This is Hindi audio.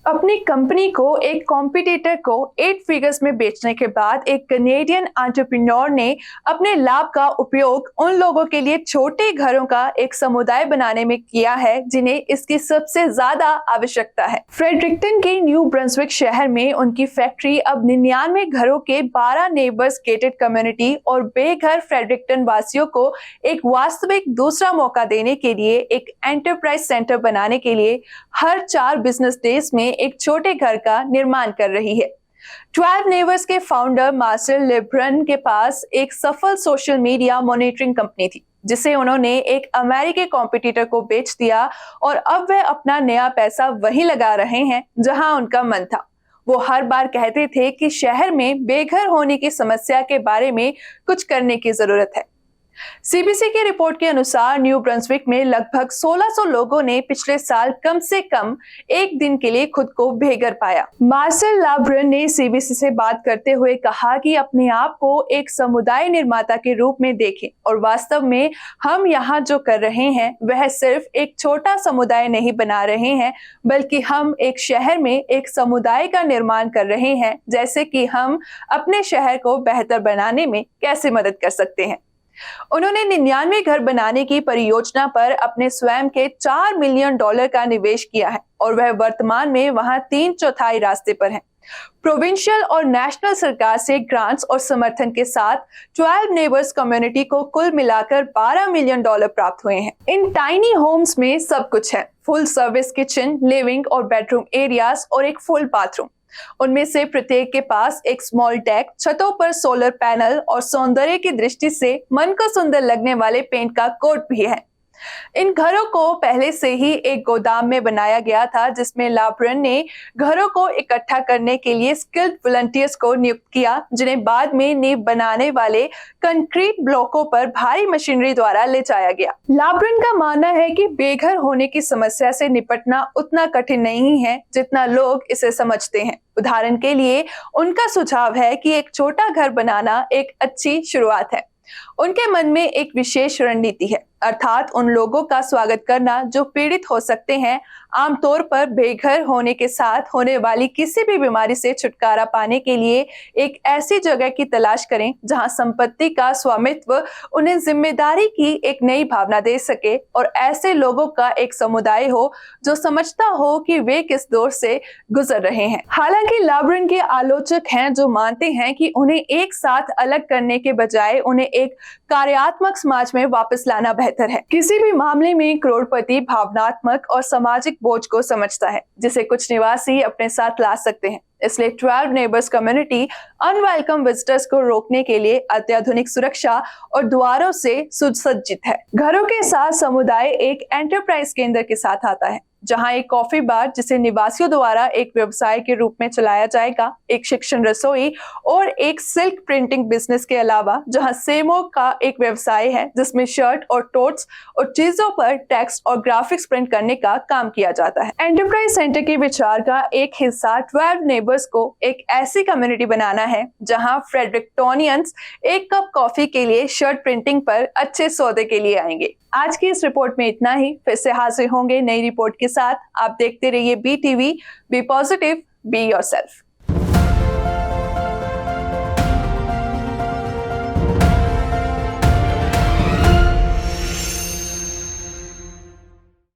अपनी कंपनी को एक कॉम्पिटिटर को 8 फिगर्स में बेचने के बाद एक कनेडियन एंटरप्रेन्योर ने अपने लाभ का उपयोग उन लोगों के लिए छोटे घरों का एक समुदाय बनाने में किया है जिन्हें इसकी सबसे ज्यादा आवश्यकता है। फ्रेडरिक्टन के न्यू ब्रंसविक शहर में उनकी फैक्ट्री अब 99 घरों के 12 नेबर्स गेटेड कम्युनिटी और बेघर फ्रेडरिक्टन वासियों को एक वास्तविक दूसरा मौका देने के लिए एक एंटरप्राइज सेंटर बनाने के लिए हर 4 बिजनेस डेज में एक छोटे घर का निर्माण कर रही है। 12 नेबर्स के फाउंडर मार्सेल लेब्रन के पास एक सफल सोशल मीडिया मॉनिटरिंग कंपनी थी जिसे उन्होंने एक अमेरिकी कॉम्पिटिटर को बेच दिया और अब वे अपना नया पैसा वहीं लगा रहे हैं जहां उनका मन था। वो हर बार कहते थे कि शहर में बेघर होने की समस्या के बारे में कुछ करने की जरूरत है। सीबीसी की रिपोर्ट के अनुसार न्यू ब्रंसविक में लगभग 1600 लोगों ने पिछले साल कम से कम एक दिन के लिए खुद को बेघर पाया। मार्सेल लेब्रन ने सीबीसी से बात करते हुए कहा कि अपने आप को एक समुदाय निर्माता के रूप में देखें और वास्तव में हम यहाँ जो कर रहे हैं वह सिर्फ एक छोटा समुदाय नहीं बना रहे हैं बल्कि हम एक शहर में एक समुदाय का निर्माण कर रहे हैं, जैसे कि हम अपने शहर को बेहतर बनाने में कैसे मदद कर सकते हैं। उन्होंने 99 घर बनाने की परियोजना पर अपने स्वयं के $4 मिलियन का निवेश किया है और वह वर्तमान में वहां 3/4 रास्ते पर है। प्रोविंशियल और नेशनल सरकार से ग्रांट्स और समर्थन के साथ 12 नेबर्स कम्युनिटी को कुल मिलाकर $12 मिलियन प्राप्त हुए हैं। इन टाइनी होम्स में सब कुछ है, फुल सर्विस किचन, लिविंग और बेडरूम एरियाज और एक फुल बाथरूम। उनमें से प्रत्येक के पास एक स्मॉल डेक, छतों पर सोलर पैनल और सौंदर्य की दृष्टि से मन को सुंदर लगने वाले पेंट का कोट भी है। इन घरों को पहले से ही एक गोदाम में बनाया गया था जिसमें लेब्रन ने घरों को इकट्ठा करने के लिए स्किल्ड वॉलंटियर्स को नियुक्त किया, जिन्हें बाद में नींव बनाने वाले कंक्रीट ब्लॉकों पर भारी मशीनरी द्वारा ले जाया गया। लेब्रन का मानना है कि बेघर होने की समस्या से निपटना उतना कठिन नहीं है जितना लोग इसे समझते हैं। उदाहरण के लिए उनका सुझाव है कि एक छोटा घर बनाना एक अच्छी शुरुआत है। उनके मन में एक विशेष रणनीति है, अर्थात उन लोगों का स्वागत करना जो पीड़ित हो सकते हैं। आमतौर पर बेघर होने के साथ होने वाली किसी भी बीमारी से छुटकारा पाने के लिए एक ऐसी जगह की तलाश करें जहां संपत्ति का स्वामित्व उन्हें जिम्मेदारी की एक नई भावना दे सके और ऐसे लोगों का एक समुदाय हो जो समझता हो कि वे किस दौर से गुजर रहे हैं। हालांकि लेब्रन के आलोचक हैं जो मानते हैं कि उन्हें एक साथ अलग करने के बजाय उन्हें एक कार्यात्मक समाज में वापस लाना बेहतर है। किसी भी मामले में करोड़पति भावनात्मक और सामाजिक बोझ को समझता है जिसे कुछ निवासी अपने साथ ला सकते हैं। इसलिए 12 नेबर्स कम्युनिटी अनवेलकम विजिटर्स को रोकने के लिए अत्याधुनिक सुरक्षा और द्वारों से सुसज्जित है। घरों के साथ समुदाय एक एंटरप्राइज केंद्र के साथ आता है जहां एक कॉफी बार जिसे निवासियों द्वारा एक व्यवसाय के रूप में चलाया जाएगा, एक शिक्षण रसोई और एक सिल्क प्रिंटिंग बिजनेस के अलावा जहां सेमो का एक व्यवसाय है जिसमें शर्ट और टोट्स और चीजों पर टेक्स्ट और ग्राफिक्स प्रिंट करने का काम किया जाता है। एंटरप्राइज सेंटर के विचार का एक हिस्सा 12 नेबर्स को एक ऐसी कम्युनिटी बनाना है जहां फ्रेडरिक्टोनियंस एक कप कॉफी के लिए शर्ट प्रिंटिंग पर अच्छे सौदे के लिए आएंगे। आज की इस रिपोर्ट में इतना ही। फिर से हाजिर होंगे नई रिपोर्ट के साथ। आप देखते रहिए BTV। Be positive, be yourself.